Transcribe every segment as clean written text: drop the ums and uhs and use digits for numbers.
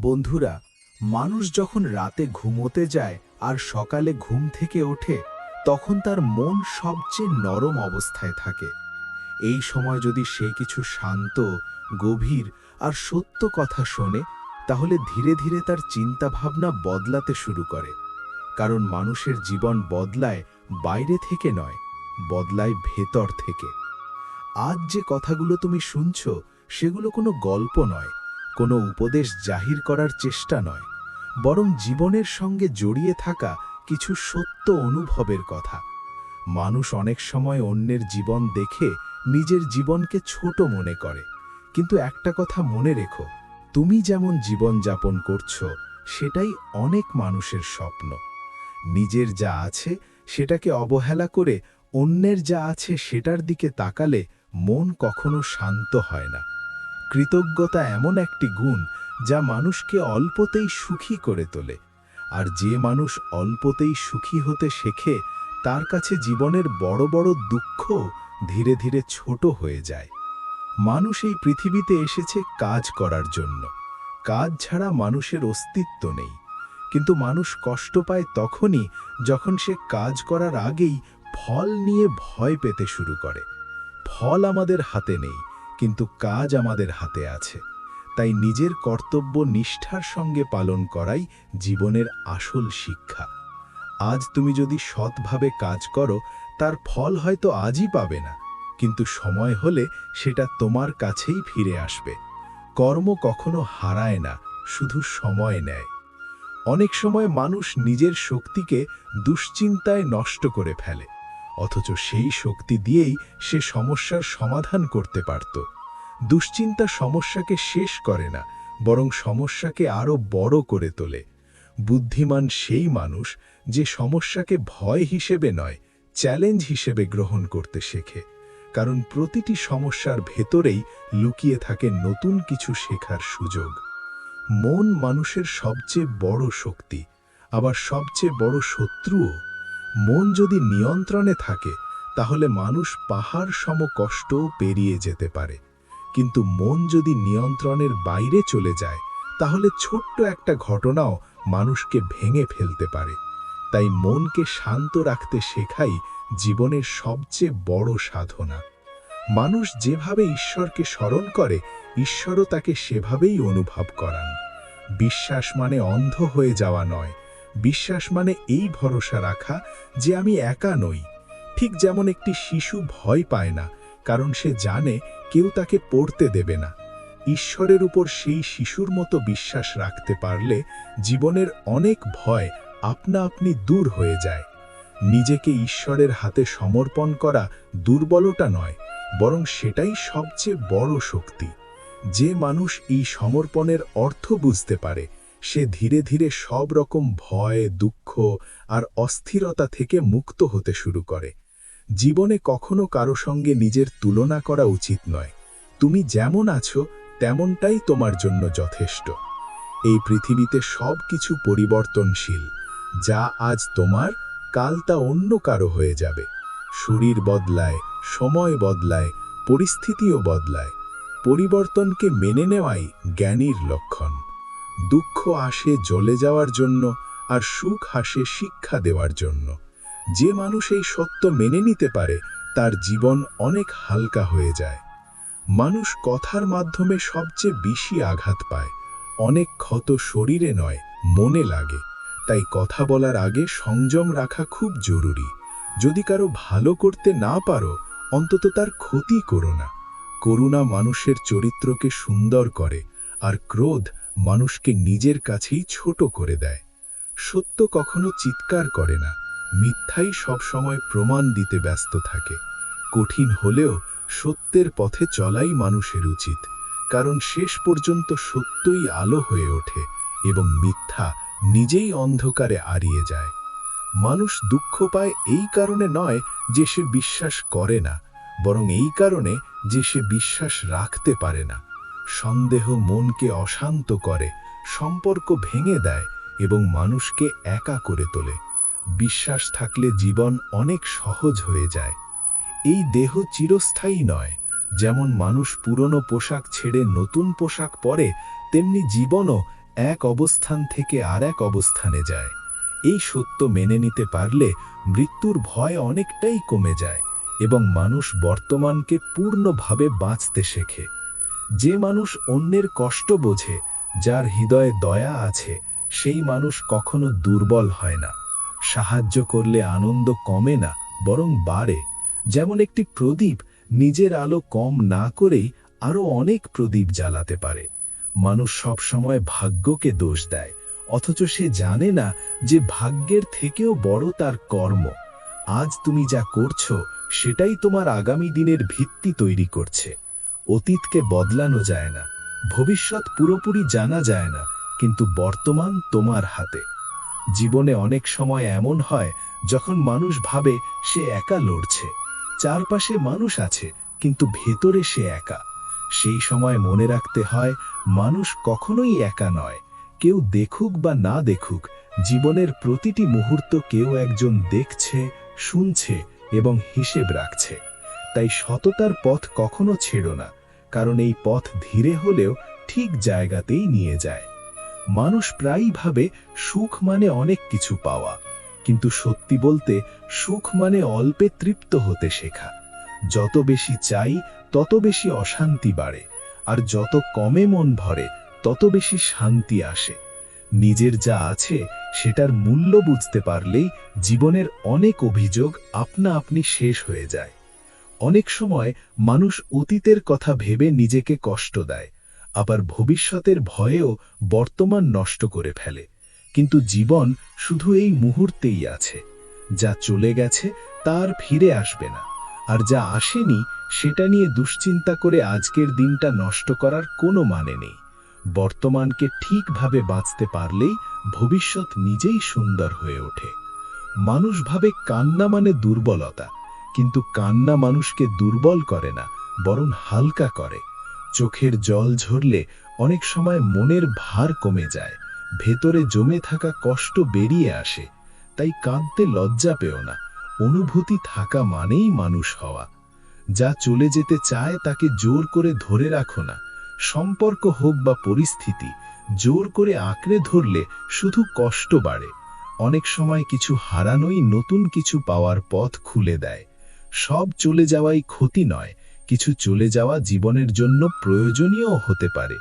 বন্ধুরা, মানুষ যখন রাতে ঘুমোতে যায় আর সকালে ঘুম থেকে ওঠে, তখন তার মন সবচেয়ে নরম অবস্থায় থাকে। এই সময় যদি সে কিছু শান্ত, গভীর আর সত্য কথা শোনে, তাহলে ধীরে ধীরে তার চিন্তাভাবনা বদলাতে শুরু করে। কারণ মানুষের জীবন বদলায় বাইরে থেকে নয়, বদলায় ভেতর থেকে। আজ যে কথাগুলো তুমি শুনছো, সেগুলো কোনো গল্প নয়, কোনো উপদেশ জাহির করার চেষ্টা নয়, বরং জীবনের সঙ্গে জড়িয়ে থাকা কিছু সত্য অনুভবের কথা। মানুষ অনেক সময় অন্যের জীবন দেখে নিজের জীবনকে ছোট মনে করে, কিন্তু একটা কথা মনে রেখো, তুমি যেমন জীবন যাপন করছো, সেটাই অনেক মানুষের স্বপ্ন। নিজের যা আছে সেটাকে অবহেলা করে অন্যের যা আছে সেটার দিকে তাকালে মন কখনো শান্ত হয় না। কৃতজ্ঞতা এমন একটি গুণ যা মানুষকে অল্পতেই সুখী করে তোলে। আর যে মানুষ অল্পতেই সুখী হতে শেখে, তার কাছে জীবনের বড় বড় দুঃখ ধীরে ধীরে ছোট হয়ে যায়। মানুষ এই পৃথিবীতে এসেছে কাজ করার জন্য। কাজ ছাড়া মানুষের অস্তিত্ব নেই। কিন্তু মানুষ কষ্ট পায় তখনই যখন সে কাজ করার আগেই ফল নিয়ে ভয় পেতে শুরু করে। ফল আমাদের হাতে নেই, কিন্তু কাজ আমাদের হাতে আছে। তাই নিজের কর্তব্য নিষ্ঠার সঙ্গে পালন করাই জীবনের আসল শিক্ষা। আজ তুমি যদি সৎভাবে কাজ করো, তার ফল হয়তো আজই পাবে না, কিন্তু সময় হলে সেটা তোমার কাছেই ফিরে আসবে। কর্ম কখনো হারায় না, শুধু সময় নেয়। অনেক সময় মানুষ নিজের শক্তিকে দুশ্চিন্তায় নষ্ট করে ফেলে, অথচ সেই শক্তি দিয়েই সে সমস্যার সমাধান করতে পারত। দুশ্চিন্তা সমস্যাকে শেষ করে না, বরং সমস্যাকে আরও বড় করে তোলে। বুদ্ধিমান সেই মানুষ যে সমস্যাকে ভয় হিসেবে নয়, চ্যালেঞ্জ হিসেবে গ্রহণ করতে শেখে। কারণ প্রতিটি সমস্যার ভেতরেই লুকিয়ে থাকে নতুন কিছু শেখার সুযোগ। মন মানুষের সবচেয়ে বড় শক্তি, আবার সবচেয়ে বড় শত্রুও। মন যদি নিয়ন্ত্রণে থাকে, তাহলে মানুষ পাহাড় সম কষ্টও পেরিয়ে যেতে পারে। কিন্তু মন যদি নিয়ন্ত্রণের বাইরে চলে যায়, তাহলে ছোট্ট একটা ঘটনাও মানুষকে ভেঙে ফেলতে পারে। তাই মনকে শান্ত রাখতে শেখাই জীবনের সবচেয়ে বড় সাধনা। মানুষ যেভাবে ঈশ্বরকে স্মরণ করে, ঈশ্বরও তাকে সেভাবেই অনুভব করান। বিশ্বাস মানে অন্ধ হয়ে যাওয়া নয়, বিশ্বাস মানে এই ভরসা রাখা যে আমি একা নই। ঠিক যেমন একটি শিশু ভয় পায় না, কারণ সে জানে কেউ তাকে পড়তে দেবে না। ঈশ্বরের উপর সেই শিশুর মতো বিশ্বাস রাখতে পারলে জীবনের অনেক ভয় আপনা আপনি দূর হয়ে যায়। নিজেকে ঈশ্বরের হাতে সমর্পণ করা দুর্বলতা নয়, বরং সেটাই সবচেয়ে বড় শক্তি। যে মানুষ এই সমর্পণের অর্থ বুঝতে পারে, সে ধীরে ধীরে সব রকম ভয়, দুঃখ আর অস্থিরতা থেকে মুক্ত হতে শুরু করে। জীবনে কখনো কারো সঙ্গে নিজের তুলনা করা উচিত নয়। তুমি যেমন আছো তেমনটাই তোমার জন্য যথেষ্ট। এই পৃথিবীতে সব কিছু পরিবর্তনশীল। যা আজ তোমার, কাল তা অন্য কারো হয়ে যাবে। শরীর বদলায়, সময় বদলায়, পরিস্থিতিও বদলায়। পরিবর্তনকে মেনে নেওয়াই জ্ঞানীর লক্ষণ। দুঃখ আসে জ্বলে যাওয়ার জন্য, আর সুখ আসে শিক্ষা দেওয়ার জন্য। যে মানুষ এই সত্য মেনে নিতে পারে, তার জীবন অনেক হালকা হয়ে যায়। মানুষ কথার মাধ্যমে সবচেয়ে বেশি আঘাত পায়। অনেক ক্ষত শরীরে নয়, মনে লাগে। তাই কথা বলার আগে সংযম রাখা খুব জরুরি। যদি কারো ভালো করতে না পারো, অন্তত তার ক্ষতি করো না। করুণা মানুষের চরিত্রকে সুন্দর করে, আর ক্রোধ মানুষকে নিজের কাছেই ছোট করে দেয়। সত্য কখনো চিৎকার করে না, মিথ্যাই সবসময় প্রমাণ দিতে ব্যস্ত থাকে। কঠিন হলেও সত্যের পথে চলাই মানুষের উচিত, কারণ শেষ পর্যন্ত সত্যই আলো হয়ে ওঠে এবং মিথ্যা নিজেই অন্ধকারে হারিয়ে যায়। মানুষ দুঃখ পায় এই কারণে নয় যে সে বিশ্বাস করে না, বরং এই কারণে যে সে বিশ্বাস রাখতে পারে না। সন্দেহ মনকে অশান্ত করে, সম্পর্ক ভেঙে দেয় এবং মানুষকে একা করে তোলে। বিশ্বাস থাকলে জীবন অনেক সহজ হয়ে যায়। এই দেহ চিরস্থায়ী নয়। যেমন মানুষ পুরনো পোশাক ছেড়ে নতুন পোশাক পরে, তেমনি জীবনও এক অবস্থান থেকে আর এক অবস্থানে যায়। এই সত্য মেনে নিতে পারলে মৃত্যুর ভয় অনেকটাই কমে যায় এবং মানুষ বর্তমানকে পূর্ণভাবে বাঁচতে শেখে। যে মানুষ অন্যের কষ্ট বোঝে, যার হৃদয়ে দয়া আছে, সেই মানুষ কখনো দুর্বল হয় না। সাহায্য করলে আনন্দ কমে না, বরং বাড়ে। যেমন একটি প্রদীপ নিজের আলো কম না করেই আরো অনেক প্রদীপ জ্বালাতে পারে। মানুষ সব সময় ভাগ্যকে দোষ দেয়, অথচ সে জানে না যে ভাগ্যের থেকেও বড় তার কর্ম। আজ তুমি যা করছো সেটাই তোমার আগামী দিনের ভিত্তি তৈরি করছে। অতীতকে বদলানো যায় না, ভবিষ্যৎ পুরোপুরি জানা যায় না, কিন্তু বর্তমান তোমার হাতে। জীবনে অনেক সময় এমন হয় যখন মানুষ ভাবে সে একা লড়ছে, চারপাশে মানুষ আছে কিন্তু ভেতরে সে একা। সেই সময় মনে রাখতে হয়, মানুষ কখনোই একা নয়। কেউ দেখুক বা না দেখুক, জীবনের প্রতিটি মুহূর্ত কেউ একজন দেখছে, শুনছে এবং হিসেব রাখছে। তাই সততার পথ কখনো ছেড়ো না, কারণ এই পথ ধীরে হলেও ঠিক জায়গাতেই নিয়ে যায়। মানুষ প্রায়ই ভাবে সুখ মানে অনেক কিছু পাওয়া, কিন্তু সত্যি বলতে সুখ মানে অল্পে তৃপ্ত হতে শেখা। যত বেশি চাই তত বেশি অশান্তি বাড়ে, আর যত কমে মন ভরে তত বেশি শান্তি আসে। নিজের যা আছে সেটার মূল্য বুঝতে পারলেই জীবনের অনেক অভিযোগ আপনা আপনি শেষ হয়ে যায়। অনেক সময় মানুষ অতীতের কথা ভেবে নিজেকে কষ্ট দেয়, আবার ভবিষ্যতের ভয়েও বর্তমান নষ্ট করে ফেলে। কিন্তু জীবন শুধু এই মুহূর্তেই আছে। যা চলে গেছে তা আর ফিরে আসবে না, আর যা আসেনি সেটা নিয়ে দুশ্চিন্তা করে আজকের দিনটা নষ্ট করার কোনো মানে নেই। বর্তমানকে ঠিকভাবে বাঁচতে পারলেই ভবিষ্যৎ নিজেই সুন্দর হয়ে ওঠে। মানুষ ভাবে কান্না মানে দুর্বলতা, কিন্তু কান্না মানুষকে দুর্বল করে না, বরং হালকা করে। চোখের জল ঝরলে অনেক সময় মনের ভার কমে যায়, ভেতরে জমে থাকা কষ্ট বেরিয়ে আসে। তাই কাঁদতে লজ্জা পেও না, অনুভূতি থাকা মানেই মানুষ হওয়া। যা চলে যেতে চায় তাকে জোর করে ধরে রাখো না। সম্পর্ক হোক বা পরিস্থিতি, জোর করে আঁকড়ে ধরলে শুধু কষ্ট বাড়ে। অনেক সময় কিছু হারানোই নতুন কিছু পাওয়ার পথ খুলে দেয়। সব চলে যাওয়াই ক্ষতি নয়, কিছু চলে যাওয়া জীবনের জন্য প্রয়োজনীয় হতে পারে।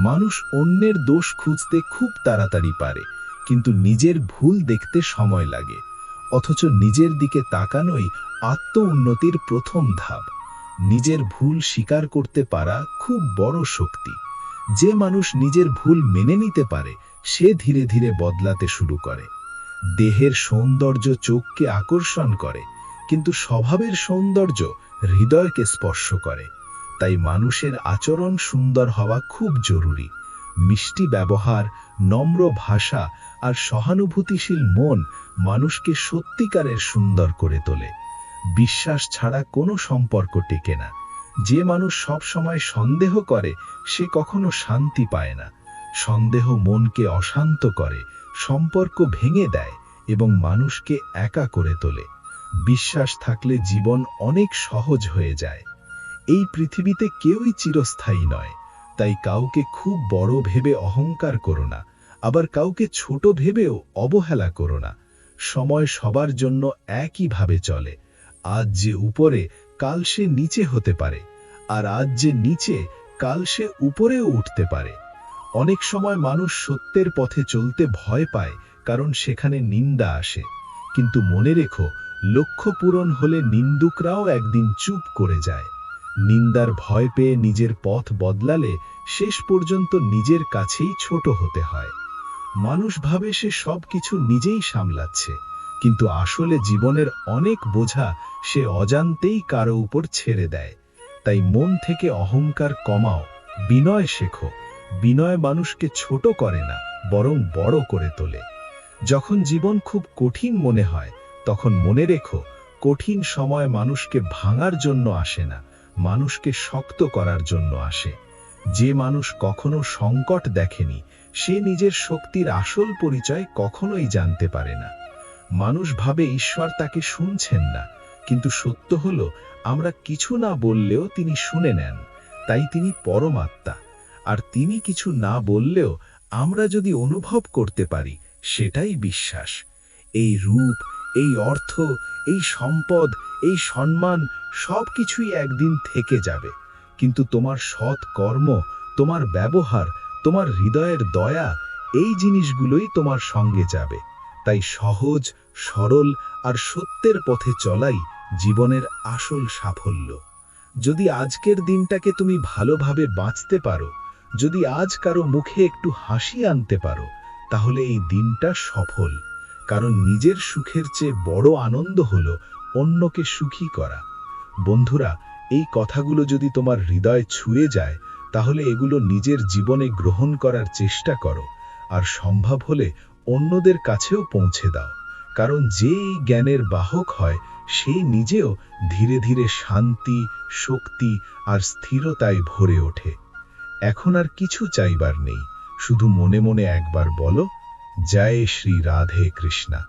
মানুষ অন্যের দোষ খুঁজতে খুব তাড়াতাড়ি পারে, কিন্তু নিজের ভুল দেখতে সময় লাগে। অথচ নিজের দিকে তাকানোই আত্ম উন্নতির প্রথম ধাপ। নিজের ভুল স্বীকার করতে পারা খুব বড় শক্তি। যে মানুষ নিজের ভুল মেনে নিতে পারে, সে ধীরে ধীরে বদলাতে শুরু করে। দেহের সৌন্দর্য চোখকে আকর্ষণ করে, কিন্তু স্বভাবের সৌন্দর্য হৃদয়কে স্পর্শ করে। তাই মানুষের আচরণ সুন্দর হওয়া খুব জরুরি। মিষ্টি ব্যবহার, নম্র ভাষা আর সহানুভূতিশীল মন মানুষকে সত্যিকারের সুন্দর করে তোলে। বিশ্বাস ছাড়া কোনো সম্পর্ক টেকে না। যে মানুষ সব সময় সন্দেহ করে, সে কখনো শান্তি পায় না। সন্দেহ মনকে অশান্ত করে, সম্পর্ক ভেঙে দেয় এবং মানুষকে একা করে তোলে। বিশ্বাস থাকলে জীবন অনেক সহজ হয়ে যায়। এই পৃথিবীতে কেউই চিরস্থায়ী নয়, তাই কাউকে খুব বড় ভেবে অহংকার করো না, আবার কাউকে ছোট ভেবেও অবহেলা করো না। সময় সবার জন্য একইভাবে চলে। আজ যে উপরে, কাল সে নিচে হতে পারে, আর আজ যে নিচে, কাল সে উপরেও উঠতে পারে। অনেক সময় মানুষ সত্যের পথে চলতে ভয় পায়, কারণ সেখানে নিন্দা আসে। কিন্তু মনে রেখো, লক্ষ্য পূরণ হলে নিন্দুকরাও একদিন চুপ করে যায়। নিন্দার ভয় পেয়ে নিজের পথ বদলালে শেষ পর্যন্ত নিজের কাছেই ছোট হতে হয়। মানুষ ভাবে সে সবকিছু নিজেই সামলাচ্ছে, কিন্তু আসলে জীবনের অনেক বোঝা সে অজান্তেই কারো উপর ছেড়ে দেয়। তাই মন থেকে অহংকার কমাও, বিনয় শেখো। বিনয় মানুষকে ছোট করে না, বরং বড় করে তোলে। যখন জীবন খুব কঠিন মনে হয়, তখন মনে রেখো, কঠিন সময় মানুষকে ভাঙার জন্য আসে না, মানুষকে শক্ত করার জন্য আসে। যে মানুষ কখনো সংকট দেখেনি, সে নিজের শক্তির আসল পরিচয় কখনোই জানতে পারে না। মানুষ ভাবে ঈশ্বর তাকে শুনছেন না, কিন্তু সত্য হলো আমরা কিছু না বললেও তিনি শুনে নেন। তাই তিনি পরমাত্মা। আর তিনি কিছু না বললেও আমরা যদি অনুভব করতে পারি সেটাই বিশ্বাস। এই রূপ, এই অর্থ, এই সম্পদ, এই সম্মান সবকিছুই একদিন থেকে যাবে, কিন্তু তোমার সৎ কর্ম, তোমার ব্যবহার, তোমার হৃদয়ের দয়া, এই জিনিসগুলোই তোমার সঙ্গে যাবে। তাই সহজ, সরল আর সত্যের পথে চলাই জীবনের আসল সাফল্য। যদি আজকের দিনটাকে তুমি ভালোভাবে বাঁচতে পারো, যদি আজ কারো মুখে একটু হাসি আনতে পারো, তাহলে এই দিনটা সফল। কারণ নিজের সুখের চেয়ে বড় আনন্দ হলো অন্যকে সুখী করা। বন্ধুরা, এই কথাগুলো যদি তোমার হৃদয় ছুঁয়ে যায়, তাহলে এগুলো নিজের জীবনে গ্রহণ করার চেষ্টা করো, আর সম্ভব হলে অন্যদের কাছেও পৌঁছে দাও। কারণ যে এই জ্ঞানের বাহক হয়, সে নিজেও ধীরে ধীরে শান্তি, শক্তি আর স্থিরতায় ভরে ওঠে। এখন আর কিছু চাইবার নেই, শুধু মনে মনে একবার বলো, জয় শ্রী রাধে কৃষ্ণা।